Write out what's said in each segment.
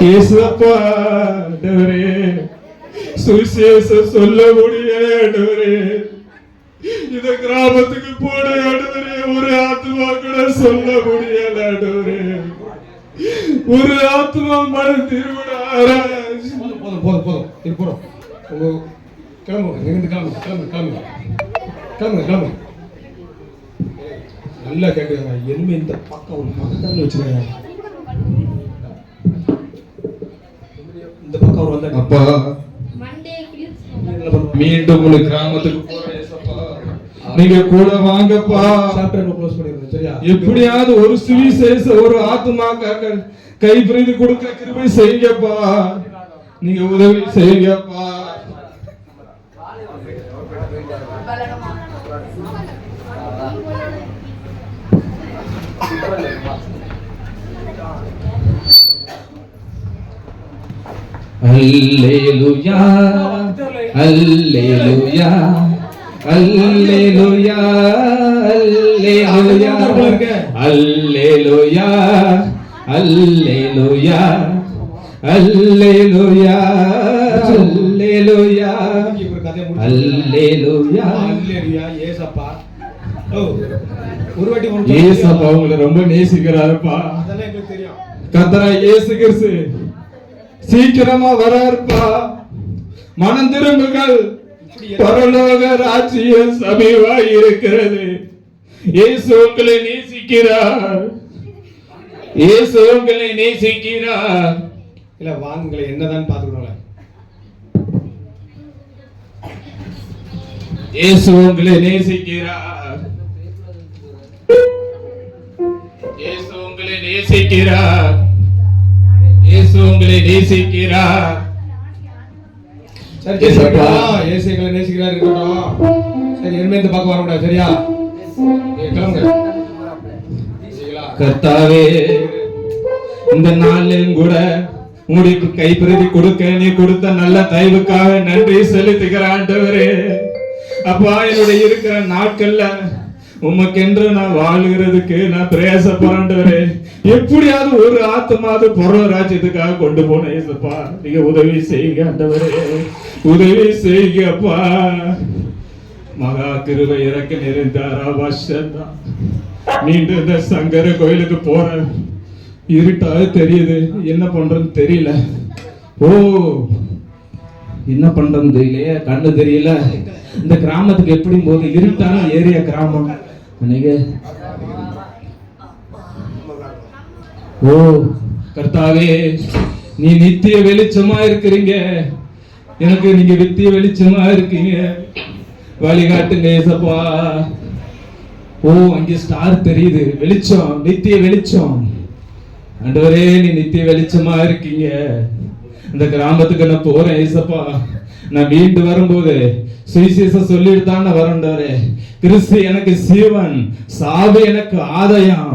இயேசுப்பா ஆண்டவரே, சுவிசேஷம் சொல்ல முடியல ஆண்டவரே. இந்த கிராமத்துக்கு போன ஆண்டவரே, ஒரு ஆத்மா கூட சொல்ல முடியல ஆண்டவரே. ஒரு ஆத்மா மனம் திருவிடாரா. போதும் போதும் போதும் இது போதும். கிளம்புங்க, இங்கிருந்து கிளம்புங்க கிளம்புங்க கிளம்புங்க கிளம்புங்க கிளம்புங்க. நல்லா கேட்டுக்கங்க. எலும்பு இந்த பக்கம் ஒரு பக்கத்தில் வச்சுருக்காங்க. இந்த பக்கம் அவர் வந்தாங்க. அப்பா மீண்டும் ஒரு கிராமத்துக்கு போறேன். நீங்க கூட வாங்கப்பா. சாப்டர் க்ளோஸ் பண்ணிடுங்க சரியா? எப்படியாவது ஒரு சுவிசேஷ ஒரு ஆத்மாக்காக கைப்பிரதி கொடுக்க கிருபை செய்யுங்கப்பா. நீங்க உதவி செய்யுங்கப்பா. அல்லேலூயா அல்லேலூயா அல்லேலூயா அல்லேலூயா அல்லேலூயா அல்லேலூயா அல்லேலூயா அல்லேலூயா அல்லேலூயா அல்லேலூயா. ஏசப்பா ஒரு வாட்டி ஏசப்பா உங்களை ரொம்ப நேசிக்கிறாருப்பா. அதெல்லாம் எங்களுக்கு தெரியும். கர்த்தராகிய இயேசு கிறிஸ்து சீக்கிரமா வராருப்பா. மனம் திரும்புங்கள், பரலோக ராஜ்யம் சமீபமாய் இருக்கிறது. இயேசு உங்களை நேசிக்கிறார். இயேசு உங்களை நேசிக்கிறார். இல்ல வாங்குங்களே, என்னதான் பாத்துக்கணும். இயேசு உங்களை நேசிக்கிறார். இயேசு உங்களை நேசிக்கிறார். இயேசு உங்களை நேசிக்கிறார். சரி இயேசுங்களை நேசிக்கிறார் இருக்கட்டும். சரி இனிமே இந்த பக்கம் வர முடியாது சரியா? கிளம்புங்க. கர்த்தாவே, இந்த நாளிலும் கூட உங்களுக்கு கைப்பிரதி கொடுக்க நீ கொடுத்த நல்ல தயவுக்காக நன்றி செலுத்துகிற ஆண்டவரே. அப்பா, என்னுடைய இருக்கிற நாட்கள்ல உமக்கென்று நான் வாழுகிறதுக்கு நான் பிரயாசப்படுறேன். எப்படியாவது ஒரு ஆத்மாவது பரவ ராஜ்யத்துக்காக கொண்டு போன ஏசப்பா, நீங்க உதவி செய்யுங்க ஆண்டவரே, உதவி செய்யுங்கப்பா. மகா கிருபை இறக்க நிறைந்தாரா வருஷம் மீண்டும் இந்த சங்கர கோயிலுக்கு போற இருட்டாக தெரியுது. என்ன பண்றதுன்னு தெரியல. ஓ, என்ன பண்றது தெரியலையே, கண்ணு தெரியல. இந்த கிராமத்துக்கு எப்படி போது? இருட்டான ஏரியா கிராமம். ஓ கர்த்தாவே, நீ நித்திய வெளிச்சமா இருக்கிறீங்க. எனக்கு நீங்க நித்திய வெளிச்சமா இருக்கீங்க. வழிகாட்டுங்க ஏசப்பா. ஓ, அங்கே ஸ்டார் தெரியுது. வெளிச்சம், நித்திய வெளிச்சம். ஆண்டவரே, நீ நித்திய வெளிச்சமா இருக்கீங்க. இந்த கிராமத்துக்கு நான் போறேன் ஏசப்பா. நான் மீண்டு வரும்போது சுவிசேஷம் சொல்லிட்டு தான் நான் வரேன்டாரே. கிறிஸ்து எனக்கு சீவன், சாவு எனக்கு ஆதாயம்.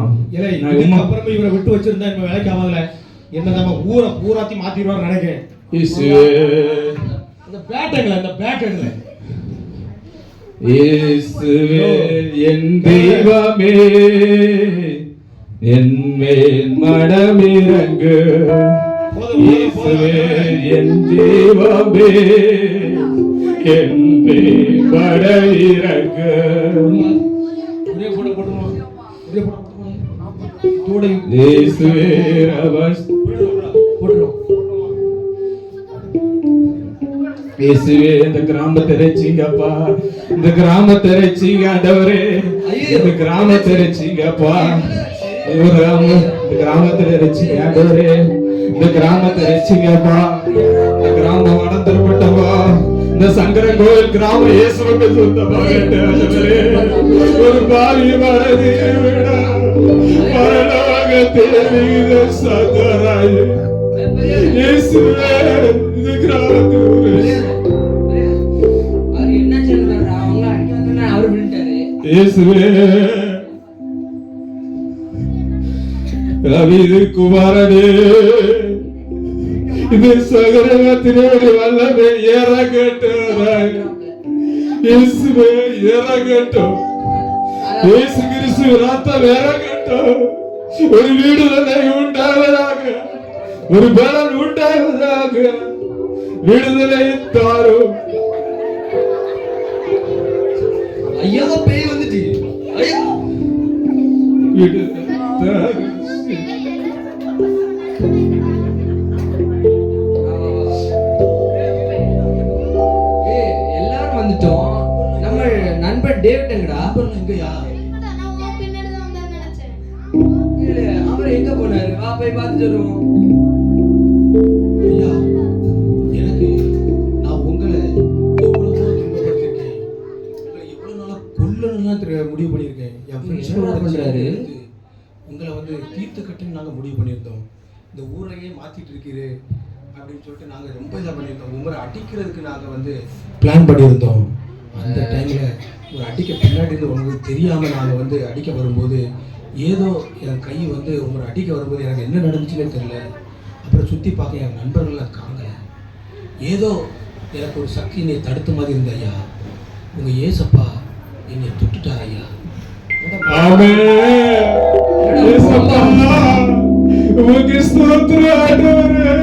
அப்புறமே இவரை விட்டு வச்சிருந்தா இப்ப வேலைக்கு ஆகாதுல. என்ன நம்ம ஊரை பூராத்தி மாத்திடுவார் நினைக்கிறேன். அந்த பேட்டங்கள, அந்த பேட்டங்கள இயேசுவே என் தெய்வமே, என் மேல் மனமிரங்கு. இயேசுவே என் தெய்வமே, என் மேல் மனமிரங்கு. இயேசுவே இயேசுவே, இந்த கிராமத்தை ரட்சிங்கப்பா. இந்த கிராமத்தை ரட்சிங்க ஆண்டவரே. இந்த கிராமத்தை ரட்சிங்கப்பா. இந்த கிராமத்தை ரட்சிங்க ஆண்டவரே. இந்த கிராமத்தை ரட்சிங்கப்பா. இந்த கிராமம் வளர்ந்துருப்பட்டப்பா. இந்த சங்கர கோயில் கிராமம் இயேசுவுக்கு சொந்தமாக ஆண்டவரே. ஒரு பாவி மறதி விட மரணமாக தேவையில சதராய் இயேசுவே, இந்த கிராமத்து இயேசுவே, ரவிது குமாரனே, இது சகரத்தினோடு வல்லமே இறங்கட்டும். இயேசுவே இறங்கட்டும். இயேசு கிறிஸ்து ரத்தம் இறங்கட்டும். ஒரு வீடுதலை உண்டாவதாக. ஒரு பலன் உண்டாவதாக, விடுதலை தாரும். ஐயா பேய் வந்துச்சு. ஐயா விடுதலை தாரும். எல்லாரும் வந்துட்டோம். நம்ம நண்பர் டேவிட் எங்கடா? எங்கயா? அவர் எங்க போனாரு? வா போய் பார்த்து சொல்லுவோம். ஐயா, எனக்கு நான் உங்களை எவ்வளவோ துன்பப்படுத்திருக்கேன். உங்களை எவ்வளவு நாளா கொல்லணும்லாம் முடிவு பண்ணியிருக்கேன். என் ஃப்ரெண்ட்ஸ் உங்களை வந்து தீர்த்து கட்டுன்னு நாங்கள் முடிவு பண்ணியிருந்தோம். இந்த ஊரையே மாற்றிட்டு இருக்கிறது அப்படின்னு சொல்லிட்டு நாங்கள் ரொம்ப இதாக பண்ணியிருந்தோம். உங்களை அடிக்கிறதுக்கு நாங்கள் வந்து பிளான் பண்ணியிருந்தோம். அந்த டைமில் ஒரு அடிக்க பின்னாடி இருந்து உங்களுக்கு தெரியாமல் நாங்கள் வந்து அடிக்க வரும்போது ஏதோ என் கை வந்து உங்களை அடிக்க வரும்போது எனக்கு என்ன நடந்துச்சுன்னே தெரியல. அப்புறம் சுற்றி பார்க்க என் நண்பர்கள்லாம் காணல. ஏதோ எனக்கு ஒரு சக்தி என்னை தடுத்த மாதிரி இருந்த ஐயா. உங்கள் ஏசப்பா என்னை தொட்டுட்டார் ஐயா. உமக்கு ஸ்தோத்திரம் ஆண்டவரே.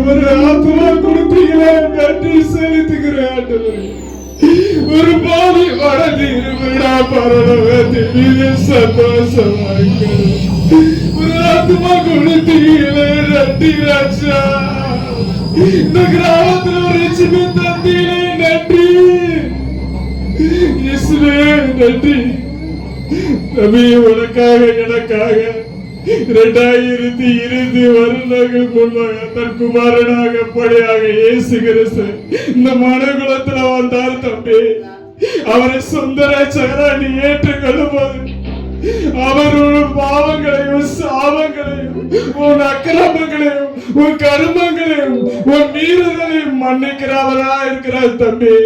ஒரு ஆத்மா கொடுத்தீங்களே, நன்றி செலுத்துகிறேன் ஆண்டவரே. ஒரு பாவி வடநீர் விடா பரலோகத்தில் சந்தோஷமா இருக்கிறேன். ஒரு ஆத்மா கொடுத்தீங்களே, நன்றி ராஜா. இந்த கிராமத்தில் ஒரு சின்ன தந்தியிலே நன்றி இயேசுவே, நன்றி. நபி, உனக்காக எனக்காக 2020 வருடங்கள் முன்பாக தன் குமாரனாக படையாக இயேசு கிறிஸ்து இந்த மனுகுலத்துல வந்தார் தம்பி. அவரை சொந்த ரட்சகரா நீ ஏற்றுக்கொள்ளும் போது அவர் உன் பாவங்களையும் சாபங்களையும் உன் அக்கிரமங்களையும் உன் கருமங்களையும் உன் மீறுதலையும் மன்னிக்கிறவரா இருக்கிறார் தம்பி.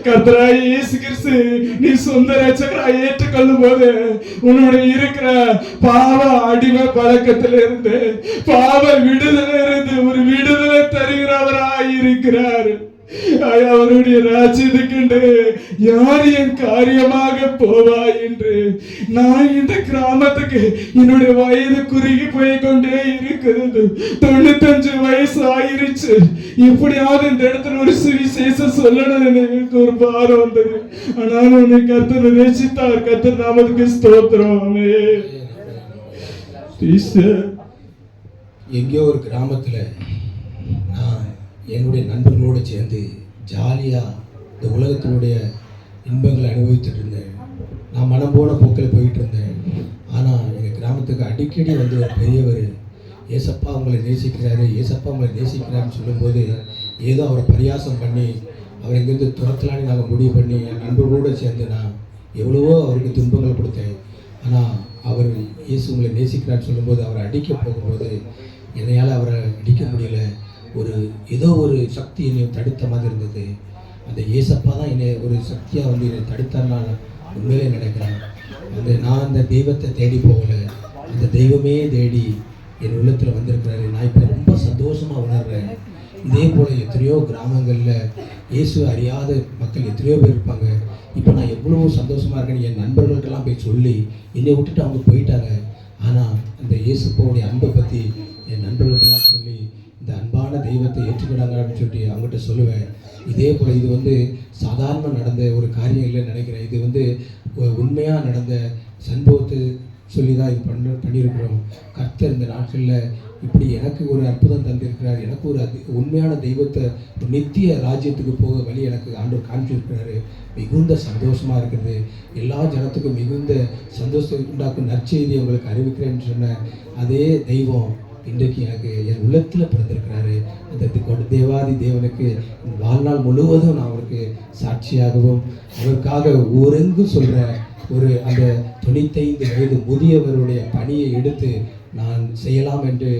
கர்த்தராய் இயேசு கிறிஸ்து நீ சொந்த ரட்சகராய் ஏற்றுக்கொள்ளும் போது உன்னுடைய இருக்கிற பாவ அடிமை பழக்கத்திலிருந்து பாவ விடுதலை இருந்து ஒரு விடுதலை தருகிறவராய் இருக்கிறார். அவருடைய ராஜ்யத்துக்கு யார் என் காரியமாக போவா என்று நான் இந்த கிராமத்துக்கு என்னுடைய வயது குறுகி போய் கொண்டே இருக்கிறது. 95 வயசு ஆயிருச்சு. எப்படியாவது இந்த இடத்துல ஒரு சுவிசேஷம் சொல்லணும் எனக்கு ஒரு பாரம் வந்தது. ஆனாலும் உன்னை கர்த்தர் நேசித்தார். கர்த்தர் நாமத்துக்கு ஸ்தோத்திரம். எங்கேயோ ஒரு கிராமத்துல நான் என்னுடைய நண்பர்களோடு சேர்ந்து ஜாலியாக இந்த உலகத்தினுடைய இன்பங்களை அனுபவித்துட்டு இருந்தேன். நான் மனம் போன போக்கில் போயிட்டு இருந்தேன். ஆனால் எங்கள் கிராமத்துக்கு அடிக்கடி வந்து ஒரு பெரியவர் ஏசப்பா உங்களை நேசிக்கிறாரு, ஏசப்பா உங்களை நேசிக்கிறாருன்னு சொல்லும்போது ஏதோ அவரை பரியாசம் பண்ணி அவர் எங்கேருந்து துரத்தலான்னு நாங்கள் முடிவு பண்ணி என் நண்பர்களோடு சேர்ந்து நான் எவ்வளவோ அவருக்கு துன்பங்களை கொடுத்தேன். ஆனால் அவர் இயேசு உங்களை நேசிக்கிறான்னு சொல்லும்போது அவரை அடிக்க போகும்போது என்னையால் அவரை அடிக்க முடியல. ஏதோ ஒரு சக்தி என்னை தடுத்த மாதிரி இருந்தது. அந்த ஏசப்பா தான் என்னை ஒரு சக்தியாக வந்து என்னை தடுத்தான்னு உண்மையிலே நினைக்கிறேன். நான் அந்த தெய்வத்தை தேடி போகலை, அந்த தெய்வமே தேடி என் உள்ளத்தில் வந்திருக்கிறாரு. நான் இப்போ ரொம்ப சந்தோஷமாக உணர்றேன். இதே போல் எத்தனையோ கிராமங்களில் இயேசு அறியாத மக்கள் எத்தனையோ பேர் இருப்பாங்க. இப்போ நான் எவ்வளோ சந்தோஷமாக இருக்கேன்னு என் நண்பர்களுக்கெல்லாம் போய் சொல்லி என்னை விட்டுட்டு அவங்க போயிட்டாங்க. ஆனால் அந்த இயேசுப்போடைய அன்பை பற்றி என் நண்பர்களுக்கெல்லாம் சொல்லி இந்த அன்பான தெய்வத்தை ஏற்றுக்கிறாங்க அப்படின்னு சொல்லிட்டு அவங்ககிட்ட சொல்லுவேன். இதே போல் இது வந்து சாதாரண நடந்த ஒரு காரியம் இல்லைன்னு நினைக்கிறேன். இது வந்து உண்மையாக நடந்த சம்பவத்தை சொல்லி தான் இது பண்ணியிருக்கிறோம். கர்த்தர் இந்த நாட்களில் இப்படி எனக்கு ஒரு அற்புதம் தந்திருக்கிறார். எனக்கு ஒரு உண்மையான தெய்வத்தை ஒரு நித்திய ராஜ்யத்துக்கு போக வழி எனக்கு ஆண்டவர் காமிச்சிருக்கிறாரு. மிகுந்த சந்தோஷமாக இருக்கிறது. எல்லா ஜனத்துக்கும் மிகுந்த சந்தோஷம் உண்டாக்கும் நற்செய்தி உங்களுக்கு அறிவிக்கிறேன்னு சொன்ன அதே தெய்வம் இன்றைக்கு எனக்கு என் உள்ளத்தில் பிறந்திருக்கிறாரு. அந்த தேவாதி தேவனுக்கு வாழ்நாள் முழுவதும் நான் அவருக்கு சாட்சியாகவும் அவருக்காக ஊரெங்கும் சொல்கிற அந்த 95 வயது முதியவருடைய பணியை எடுத்து நான் செய்யலாம் என்று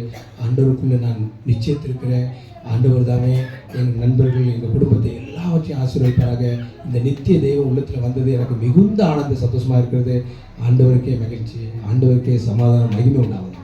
ஆண்டவருக்குள்ளே நான் நிச்சயத்திருக்கிறேன். ஆண்டவர் தானே என் நண்பர்கள் எங்கள் குடும்பத்தை எல்லாவற்றையும் ஆசீர்வதிப்பாராக. இந்த நித்திய தெய்வம் உள்ளத்தில் வந்தது எனக்கு மிகுந்த ஆனந்த சந்தோஷமாக இருக்கிறது. ஆண்டவருக்கே மகிழ்ச்சி, ஆண்டவருக்கே சமாதானம், மகிமை உண்டாகும்.